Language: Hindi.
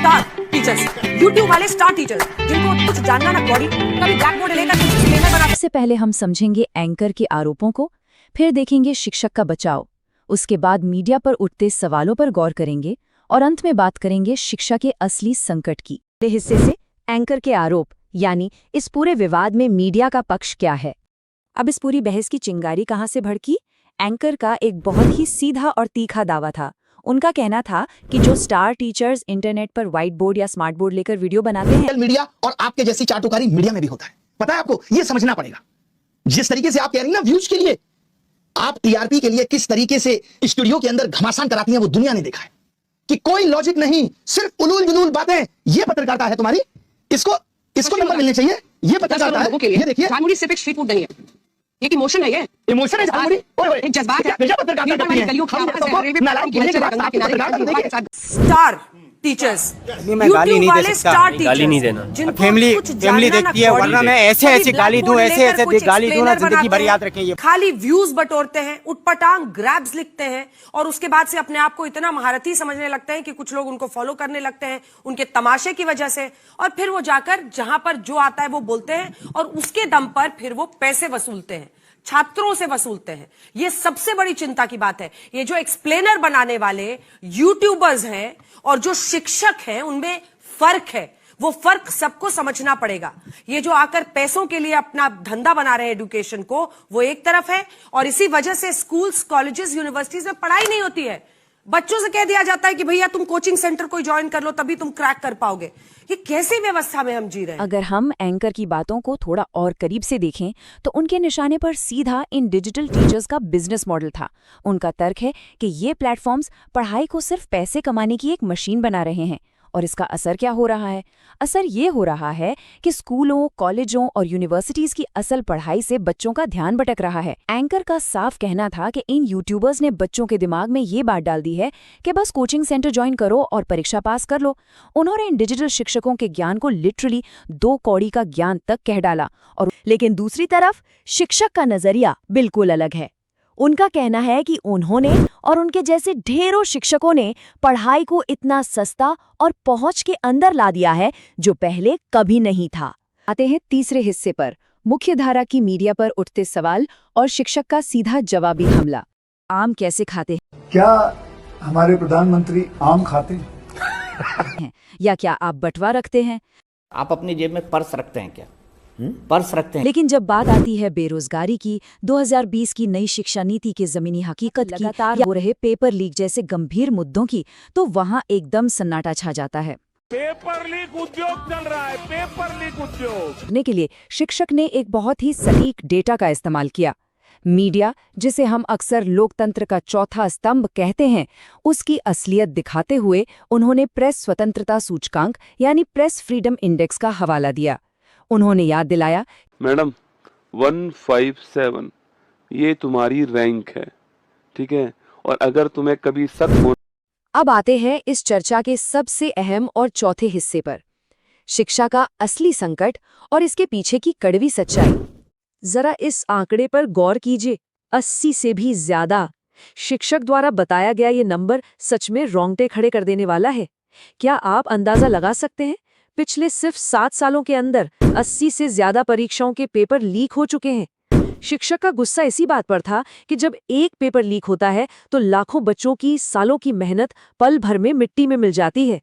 स्टार टीचर्स, यूट्यूब वाले स्टार टीचर्स जिनको कुछ जानना ना बॉडी, कभी ब्लैक बोर्ड लेकर डिस्क्लेमर बना। इससे पहले हम समझेंगे एंकर के आरोपों को, फिर देखेंगे शिक्षक का बचाव, उसके बाद मीडिया पर उठते सवालों पर गौर करेंगे और अंत में बात करेंगे शिक्षा के असली संकट की। पहले हिस्से से एंकर के आरोप, यानी इस पूरे विवाद में मीडिया का पक्ष क्या है। अब इस पूरी बहस की चिंगारी कहां से भड़की? एंकर का एक बहुत ही सीधा और तीखा दावा था। उनका कहना था कि जो स्टार टीचर्स इंटरनेट पर व्हाइट बोर्ड या स्मार्ट बोर्ड लेकर वीडियो बनाते हैं, मीडिया और आपके जैसी चाटुकारी मीडिया में भी होता है। पता है आपको, ये समझना पड़ेगा। जिस तरीके से आप कह रही हैं ना, व्यूज के लिए, आप टीआरपी के लिए किस तरीके से स्टूडियो के अंदर घमासान कराती हैं, वो दुनिया ने देखा है कि कोई लॉजिक नहीं, सिर्फ उलूल जुलूल बातें। ये पत्रकारिता है तुम्हारी, इसको नंबर मिलने चाहिए। ये पत्रकारिता है, ये देखिए, झामुड़ी सिर्फ एक स्ट्रीट फूड नहीं है, एक इमोशन है। ये इमोशन है झामुड़ी, एक जज्बात है। स्टार टीचर्स, मैं गाली नहीं दे सकता, गाली नहीं देना। फैमिली देखती है, वरना मैं ऐसे गाली दूं, ऐसे गाली दूं ना, जिंदगी भर याद रखें। ये खाली व्यूज बटोरते हैं, उटपटांग ग्रैब्स लिखते हैं और उसके बाद से अपने आप को इतना महारथी समझने लगते हैं कि कुछ लोग उनको फॉलो करने लगते हैं उनके तमाशे की वजह से, और फिर वो जाकर जहां पर जो आता है वो बोलते हैं और उसके दम पर फिर वो पैसे वसूलते हैं, छात्रों से वसूलते हैं। ये सबसे बड़ी चिंता की बात है। ये जो एक्सप्लेनर बनाने वाले यूट्यूबर्स हैं और जो शिक्षक हैं, उनमें फर्क है। वो फर्क सबको समझना पड़ेगा। ये जो आकर पैसों के लिए अपना धंधा बना रहे हैं एजुकेशन को, वो एक तरफ है, और इसी वजह से स्कूल्स, कॉलेजेस, यूनिवर्सिटीज में पढ़ाई नहीं होती है। बच्चों से कह दिया जाता है कि भैया तुम कोचिंग सेंटर कोई ज्वाइन कर लो, तभी तुम क्रैक कर पाओगे। ये कैसी व्यवस्था में हम जी रहे हैं? अगर हम एंकर की बातों को थोड़ा और करीब से देखें तो उनके निशाने पर सीधा इन डिजिटल टीचर्स का बिजनेस मॉडल था। उनका तर्क है कि ये प्लेटफॉर्म्स पढ़ाई को सिर्फ पैसे कमाने की एक मशीन बना रहे हैं। और इसका असर क्या हो रहा है? असर ये हो रहा है कि स्कूलों, कॉलेजों और यूनिवर्सिटीज की असल पढ़ाई से बच्चों का ध्यान भटक रहा है। एंकर का साफ कहना था कि इन यूट्यूबर्स ने बच्चों के दिमाग में ये बात डाल दी है कि बस कोचिंग सेंटर ज्वाइन करो और परीक्षा पास कर लो। उन्होंने इन डिजिटल शिक्षकों के ज्ञान को लिटरली 2 कौड़ी का ज्ञान तक कह डाला। और लेकिन दूसरी तरफ शिक्षक का नजरिया बिल्कुल अलग है। उनका कहना है कि उन्होंने और उनके जैसे ढेरों शिक्षकों ने पढ़ाई को इतना सस्ता और पहुंच के अंदर ला दिया है जो पहले कभी नहीं था। आते हैं तीसरे हिस्से पर, मुख्यधारा की मीडिया पर उठते सवाल और शिक्षक का सीधा जवाबी हमला। आम कैसे खाते क्या हमारे प्रधानमंत्री आम खाते हैं? या क्या आप बटवा रखते हैं? आप अपनी जेब में पर्स रखते हैं क्या? पर्स रखते हैं। लेकिन जब बात आती है बेरोजगारी की, 2020 की नई शिक्षा नीति के जमीनी हकीकत की, या हो रहे पेपर लीक जैसे गंभीर मुद्दों की, तो वहां एकदम सन्नाटा छा जाता है। पेपर लीक उद्योग चल रहा है, पेपर लीक उद्योग। करने के लिए शिक्षक ने एक बहुत ही सटीक डेटा का इस्तेमाल किया। मीडिया, जिसे हम अक्सर लोकतंत्र का चौथा स्तंभ कहते हैं, उसकी असलियत दिखाते हुए उन्होंने प्रेस स्वतंत्रता सूचकांक यानी प्रेस फ्रीडम इंडेक्स का हवाला दिया। उन्होंने याद दिलाया, मैडम 157 ये तुम्हारी रैंक है, ठीक है, और अगर तुम्हें कभी शक हो। अब आते हैं इस चर्चा के सबसे अहम और चौथे हिस्से पर, शिक्षा का असली संकट और इसके पीछे की कड़वी सच्चाई। जरा इस आंकड़े पर गौर कीजिए, 80 से भी ज्यादा। शिक्षक द्वारा बताया गया ये नंबर सच में रोंगटे खड़े कर देने वाला है। क्या आप अंदाजा लगा सकते हैं? पिछले सिर्फ 7 सालों के अंदर 80 से ज्यादा परीक्षाओं के पेपर लीक हो चुके हैं। शिक्षक का गुस्सा इसी बात पर था कि जब एक पेपर लीक होता है तो लाखों बच्चों की सालों की मेहनत पल भर में मिट्टी में मिल जाती है।